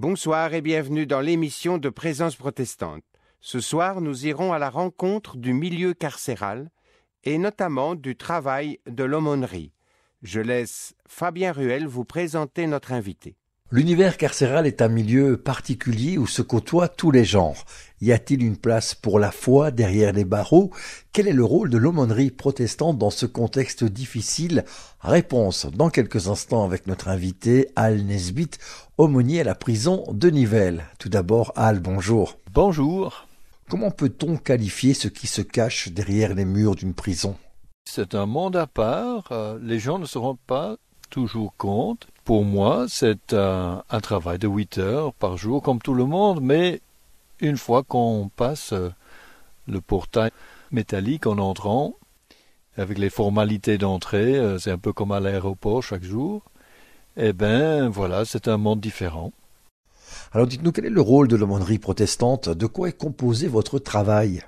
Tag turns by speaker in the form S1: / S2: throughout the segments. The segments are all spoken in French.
S1: Bonsoir et bienvenue dans l'émission de Présence protestante. Ce soir, nous irons à la rencontre du milieu carcéral et notamment du travail de l'aumônerie. Je laisse Fabien Ruel vous présenter notre invité.
S2: L'univers carcéral est un milieu particulier où se côtoient tous les genres. Y a-t-il une place pour la foi derrière les barreaux ? Quel est le rôle de l'aumônerie protestante dans ce contexte difficile ? Réponse dans quelques instants avec notre invité Al Nesbitt, aumônier à la prison de Nivelles. Tout d'abord, Al, bonjour.
S3: Bonjour.
S2: Comment peut-on qualifier ce qui se cache derrière les murs d'une prison ?
S3: C'est un monde à part. Les gens ne se rendent pas toujours compte. Pour moi, c'est un travail de 8 heures par jour, comme tout le monde, mais une fois qu'on passe le portail métallique en entrant, avec les formalités d'entrée, c'est un peu comme à l'aéroport chaque jour, eh bien, voilà, c'est un monde différent.
S2: Alors dites-nous, quel est le rôle de l'aumônerie protestante ? De quoi est composé votre travail ?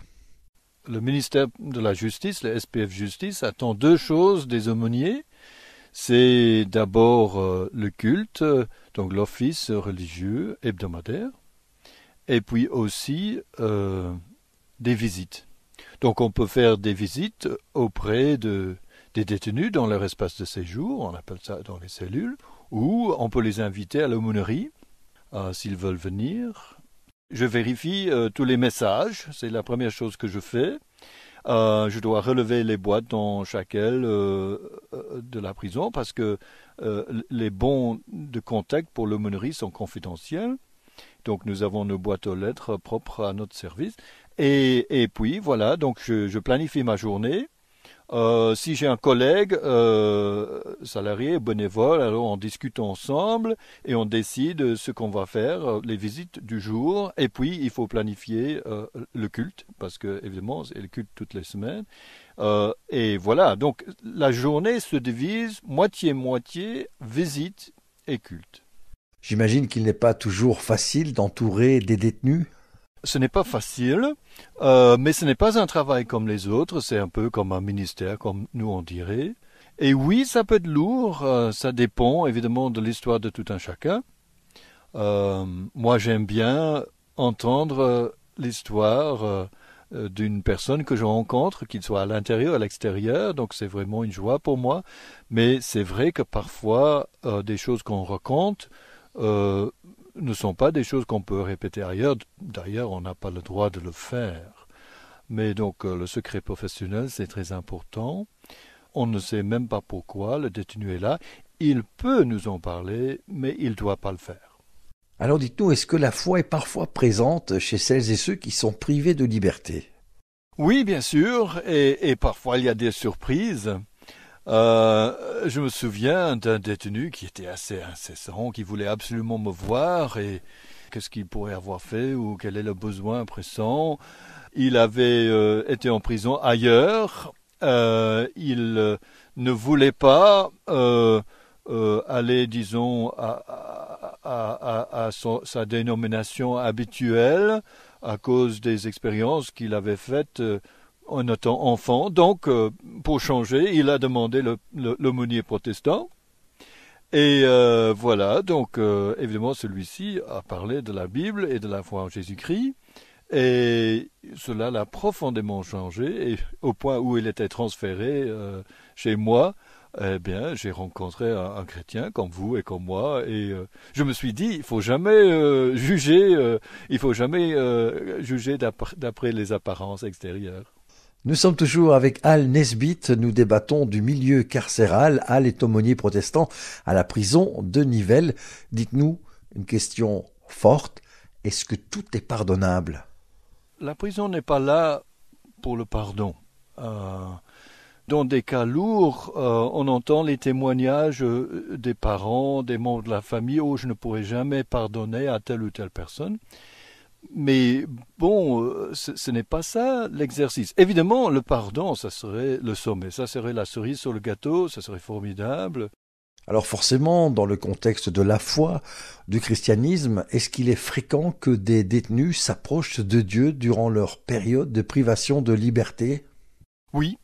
S3: Le ministère de la Justice, le SPF Justice, attend 2 choses des aumôniers. C'est d'abord le culte, donc l'office religieux hebdomadaire, et puis aussi des visites. Donc on peut faire des visites auprès des détenus dans leur espace de séjour, on appelle ça dans les cellules, ou on peut les inviter à l'aumônerie s'ils veulent venir. Je vérifie tous les messages, c'est la première chose que je fais. Je dois relever les boîtes dans chaque aile de la prison parce que les bons de contact pour l'aumônerie sont confidentiels. Donc nous avons nos boîtes aux lettres propres à notre service. Et puis voilà, donc je planifie ma journée. Si j'ai un collègue salarié, bénévole, alors on discute ensemble et on décide ce qu'on va faire, les visites du jour. Et puis il faut planifier le culte, parce que évidemment c'est le culte toutes les semaines. Et voilà, donc la journée se divise moitié-moitié, visite et culte.
S2: J'imagine qu'il n'est pas toujours facile d'entourer des détenus.
S3: Ce n'est pas facile, mais ce n'est pas un travail comme les autres, c'est un peu comme un ministère, comme nous on dirait. Et oui, ça peut être lourd, ça dépend évidemment de l'histoire de tout un chacun. Moi j'aime bien entendre l'histoire d'une personne que je rencontre, qu'il soit à l'intérieur, à l'extérieur, donc c'est vraiment une joie pour moi. Mais c'est vrai que parfois, des choses qu'on raconte ne sont pas des choses qu'on peut répéter ailleurs. D'ailleurs, on n'a pas le droit de le faire. Mais donc, le secret professionnel, c'est très important. On ne sait même pas pourquoi le détenu est là. Il peut nous en parler, mais il ne doit pas le faire.
S2: Alors dites-nous, est-ce que la foi est parfois présente chez celles et ceux qui sont privés de liberté ?
S3: Oui, bien sûr, et parfois il y a des surprises. Je me souviens d'un détenu qui était assez incessant, qui voulait absolument me voir et qu'est-ce qu'il pourrait avoir fait ou quel est le besoin pressant. Il avait été en prison ailleurs, il ne voulait pas aller, disons, à sa dénomination habituelle à cause des expériences qu'il avait faites en étant enfant. Donc, pour changer, il a demandé l'aumônier protestant. Et voilà, donc évidemment, celui-ci a parlé de la Bible et de la foi en Jésus-Christ. Et cela l'a profondément changé, et au point où il était transféré chez moi, eh bien, j'ai rencontré un chrétien comme vous et comme moi, et je me suis dit, il faut jamais juger d'après les apparences extérieures.
S2: Nous sommes toujours avec Al Nesbitt, nous débattons du milieu carcéral. Al est aumônier protestant à la prison de Nivelles. Dites-nous une question forte, est-ce que tout est pardonnable ?
S3: La prison n'est pas là pour le pardon. Dans des cas lourds, on entend les témoignages des parents, des membres de la famille, « Oh, je ne pourrai jamais pardonner à telle ou telle personne ». Mais bon, ce n'est pas ça l'exercice. Évidemment, le pardon, ça serait le sommet, ça serait la cerise sur le gâteau, ça serait formidable.
S2: Alors forcément, dans le contexte de la foi, du christianisme, est-ce qu'il est fréquent que des détenus s'approchent de Dieu durant leur période de privation de liberté ?
S3: Oui,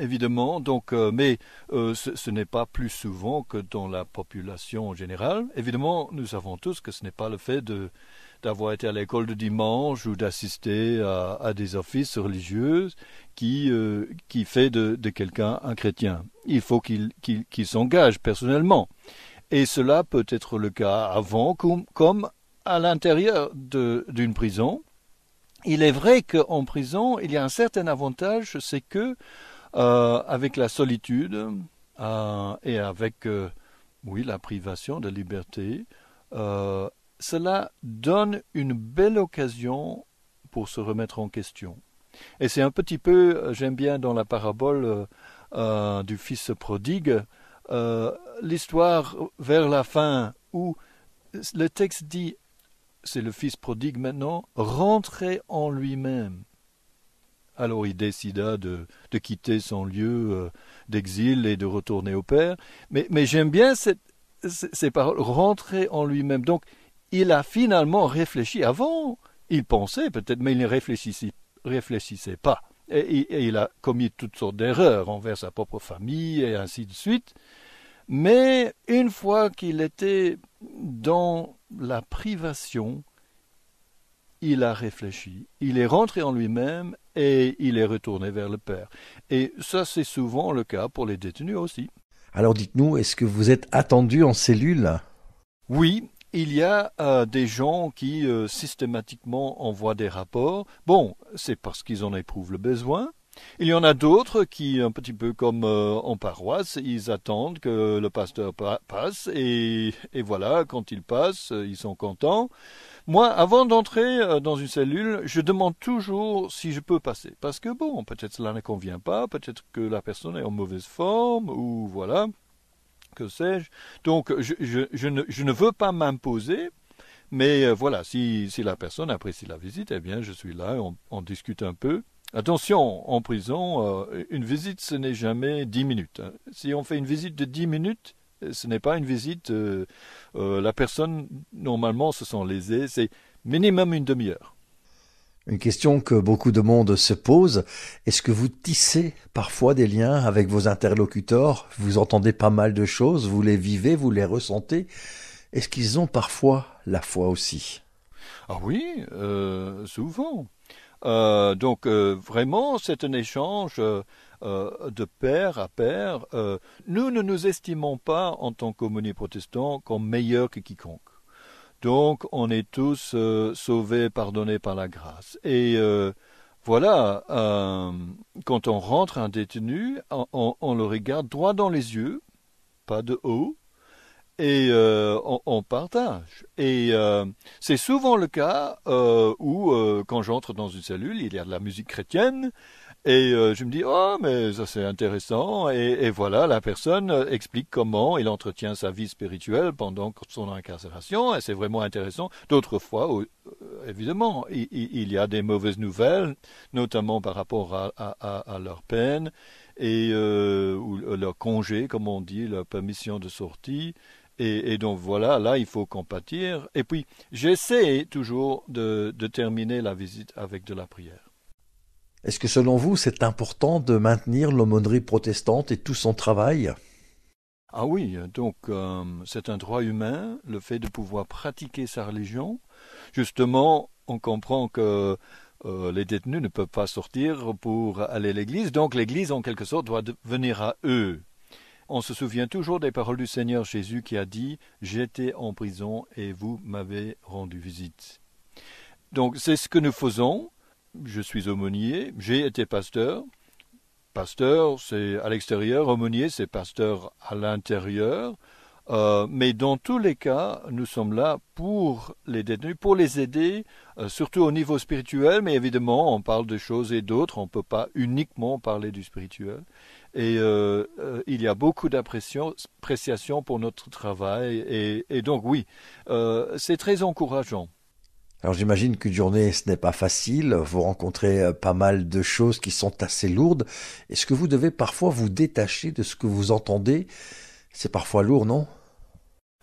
S3: évidemment. Donc, ce n'est pas plus souvent que dans la population en général. Évidemment, nous savons tous que ce n'est pas le fait d'avoir été à l'école de dimanche ou d'assister à des offices religieux qui fait de quelqu'un un chrétien. Il faut qu'il s'engage personnellement. Et cela peut être le cas avant comme à l'intérieur d'une prison. Il est vrai qu'en prison, il y a un certain avantage, c'est que avec la solitude et avec la privation de liberté, cela donne une belle occasion pour se remettre en question. Et c'est un petit peu, j'aime bien dans la parabole du fils prodigue, l'histoire vers la fin où le texte dit, c'est le fils prodigue maintenant, rentrer en lui-même. Alors il décida de quitter son lieu d'exil et de retourner au Père. Mais j'aime bien ces paroles, rentrer en lui-même. Donc il a finalement réfléchi. Avant, il pensait peut-être, mais il ne réfléchissait pas. Et il a commis toutes sortes d'erreurs envers sa propre famille et ainsi de suite. Mais une fois qu'il était dans la privation, il a réfléchi, il est rentré en lui-même et il est retourné vers le Père. Et ça, c'est souvent le cas pour les détenus aussi.
S2: Alors dites-nous, est-ce que vous êtes attendu en cellule?
S3: Oui, il y a des gens qui systématiquement envoient des rapports. Bon, c'est parce qu'ils en éprouvent le besoin. Il y en a d'autres qui, un petit peu comme en paroisse, ils attendent que le pasteur passe et voilà, quand il passe, ils sont contents. Moi, avant d'entrer dans une cellule, je demande toujours si je peux passer. Parce que bon, peut-être cela ne convient pas, peut-être que la personne est en mauvaise forme, ou voilà, que sais-je. Donc, je ne veux pas m'imposer, mais voilà, si la personne apprécie la visite, eh bien, je suis là, on discute un peu. Attention, en prison, une visite, ce n'est jamais 10 minutes. Si on fait une visite de 10 minutes, ce n'est pas une visite. La personne, normalement, se sent lésée. C'est minimum une demi-heure.
S2: Une question que beaucoup de monde se pose. Est-ce que vous tissez parfois des liens avec vos interlocuteurs? Vous entendez pas mal de choses, vous les vivez, vous les ressentez. Est-ce qu'ils ont parfois la foi aussi?
S3: Ah oui, souvent. Donc vraiment, c'est un échange de père à père. Nous ne nous estimons pas en tant qu'aumôniers protestants comme meilleurs que quiconque. Donc on est tous sauvés, pardonnés par la grâce. Et voilà, quand on rentre un détenu, on le regarde droit dans les yeux, pas de haut. Et on partage. Et c'est souvent le cas où, quand j'entre dans une cellule, il y a de la musique chrétienne, et je me dis, oh, mais ça c'est intéressant, et voilà, la personne explique comment il entretient sa vie spirituelle pendant son incarcération, et c'est vraiment intéressant. D'autres fois, évidemment, il y a des mauvaises nouvelles, notamment par rapport à leur peine, et ou leur congé, comme on dit, leur permission de sortie. Et donc voilà, là il faut compatir. Et puis j'essaie toujours de terminer la visite avec de la prière.
S2: Est-ce que selon vous, c'est important de maintenir l'aumônerie protestante et tout son travail?
S3: Ah oui, donc c'est un droit humain, le fait de pouvoir pratiquer sa religion. Justement, on comprend que les détenus ne peuvent pas sortir pour aller à l'église, donc l'église en quelque sorte doit venir à eux. On se souvient toujours des paroles du Seigneur Jésus qui a dit « J'étais en prison et vous m'avez rendu visite ». Donc c'est ce que nous faisons. Je suis aumônier, j'ai été pasteur. Pasteur, c'est à l'extérieur, aumônier, c'est pasteur à l'intérieur. Mais dans tous les cas, nous sommes là pour les détenus, pour les aider, surtout au niveau spirituel, mais évidemment, on parle de choses et d'autres, on ne peut pas uniquement parler du spirituel. Et il y a beaucoup d'appréciation pour notre travail, et donc oui, c'est très encourageant.
S2: Alors j'imagine qu'une journée, ce n'est pas facile, vous rencontrez pas mal de choses qui sont assez lourdes. Est-ce que vous devez parfois vous détacher de ce que vous entendez? C'est parfois lourd, non?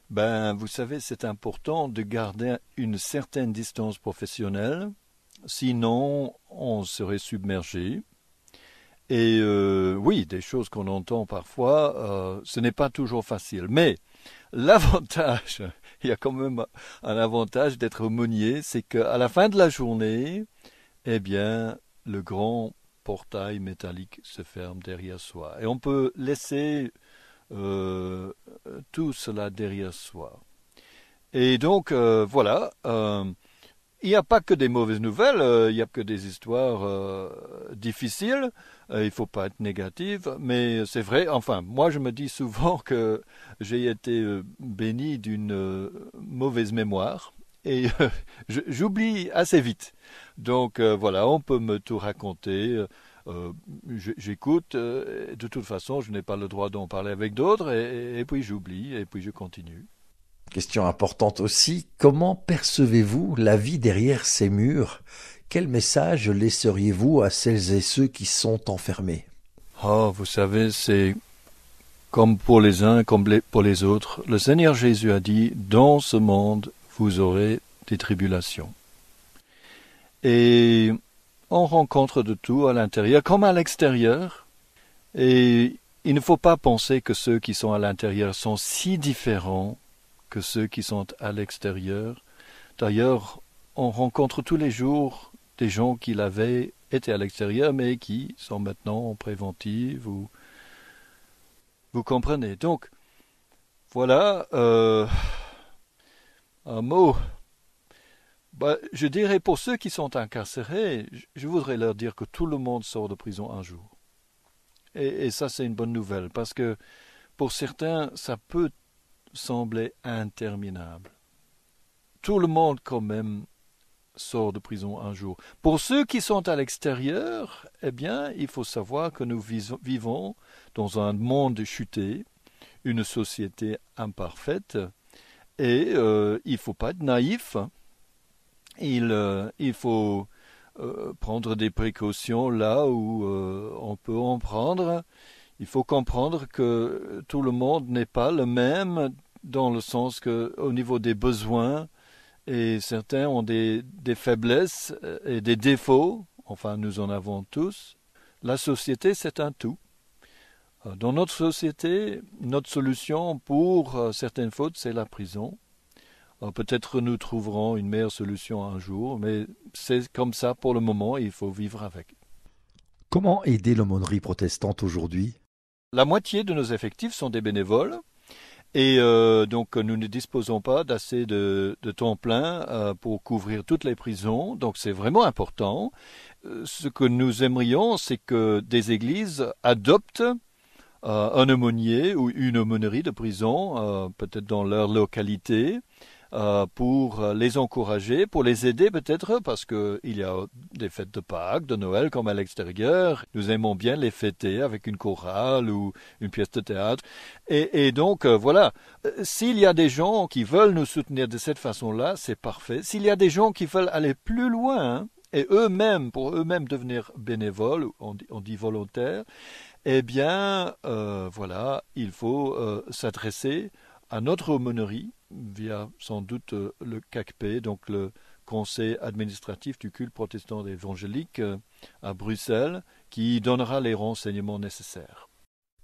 S3: Ben, vous savez, c'est important de garder une certaine distance professionnelle, sinon on serait submergé. Et oui, des choses qu'on entend parfois, ce n'est pas toujours facile. Mais l'avantage, il y a quand même un avantage d'être aumônier, c'est qu'à la fin de la journée, eh bien, le grand portail métallique se ferme derrière soi. Et on peut laisser tout cela derrière soi. Et donc, voilà, il n'y a pas que des mauvaises nouvelles, il n'y a que des histoires difficiles. Il ne faut pas être négatif, mais c'est vrai. Enfin, moi, je me dis souvent que j'ai été béni d'une mauvaise mémoire et j'oublie assez vite. Donc, voilà, on peut me tout raconter. J'écoute. De toute façon, je n'ai pas le droit d'en parler avec d'autres et puis j'oublie et puis je continue.
S2: Question importante aussi, comment percevez-vous la vie derrière ces murs? Quel message laisseriez-vous à celles et ceux qui sont enfermés?
S3: Oh, vous savez, c'est comme pour les uns, comme pour les autres. Le Seigneur Jésus a dit, dans ce monde, vous aurez des tribulations. Et on rencontre de tout à l'intérieur comme à l'extérieur. Et il ne faut pas penser que ceux qui sont à l'intérieur sont si différents que ceux qui sont à l'extérieur. D'ailleurs, on rencontre tous les jours des gens qui l'avaient été à l'extérieur, mais qui sont maintenant en préventive. Vous comprenez. Donc, voilà un mot. Je dirais pour ceux qui sont incarcérés, je voudrais leur dire que tout le monde sort de prison un jour. Et ça, c'est une bonne nouvelle, parce que pour certains, ça peut semblait interminable. Tout le monde quand même sort de prison un jour. Pour ceux qui sont à l'extérieur, eh bien, il faut savoir que nous vivons dans un monde chuté, une société imparfaite, et il ne faut pas être naïf. Il faut prendre des précautions là où on peut en prendre. Il faut comprendre que tout le monde n'est pas le même dans le sens que au niveau des besoins, et certains ont des faiblesses et des défauts, enfin nous en avons tous. La société, c'est un tout. Dans notre société, notre solution pour certaines fautes, c'est la prison. Peut-être nous trouverons une meilleure solution un jour, mais c'est comme ça pour le moment, il faut vivre avec.
S2: Comment aider l'aumônerie protestante aujourd'hui?
S3: La moitié de nos effectifs sont des bénévoles et donc nous ne disposons pas d'assez de temps plein pour couvrir toutes les prisons, donc c'est vraiment important. Ce que nous aimerions, c'est que des églises adoptent un aumônier ou une aumônerie de prison, peut-être dans leur localité, pour les encourager, pour les aider peut-être, parce qu'il y a des fêtes de Pâques, de Noël comme à l'extérieur. Nous aimons bien les fêter avec une chorale ou une pièce de théâtre. Et donc, voilà, s'il y a des gens qui veulent nous soutenir de cette façon-là, c'est parfait. S'il y a des gens qui veulent aller plus loin, et eux-mêmes, pour eux-mêmes devenir bénévoles, on dit volontaires, eh bien, voilà, il faut s'adresser à notre aumônerie, via sans doute le CACP, donc le Conseil administratif du culte protestant évangélique à Bruxelles, qui donnera les renseignements nécessaires.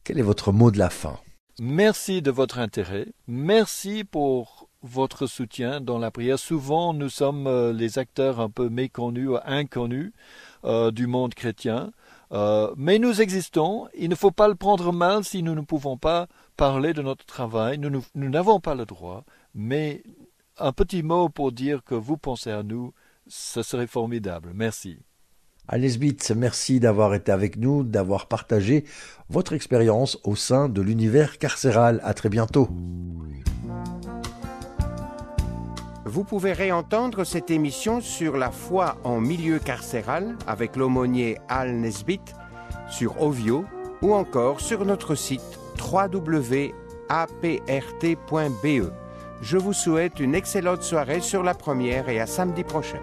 S2: Quel est votre mot de la fin?
S3: Merci de votre intérêt. Merci pour votre soutien dans la prière. Souvent, nous sommes les acteurs un peu méconnus ou inconnus du monde chrétien. Mais nous existons. Il ne faut pas le prendre mal si nous ne pouvons pas parler de notre travail. Nous n'avons pas le droit. Mais un petit mot pour dire que vous pensez à nous, ce serait formidable. Merci.
S2: Al Nesbitt, merci d'avoir été avec nous, d'avoir partagé votre expérience au sein de l'univers carcéral. À très bientôt.
S1: Vous pouvez réentendre cette émission sur la foi en milieu carcéral avec l'aumônier Al Nesbitt sur Ovio ou encore sur notre site www.aprt.be. Je vous souhaite une excellente soirée sur la première et à samedi prochain.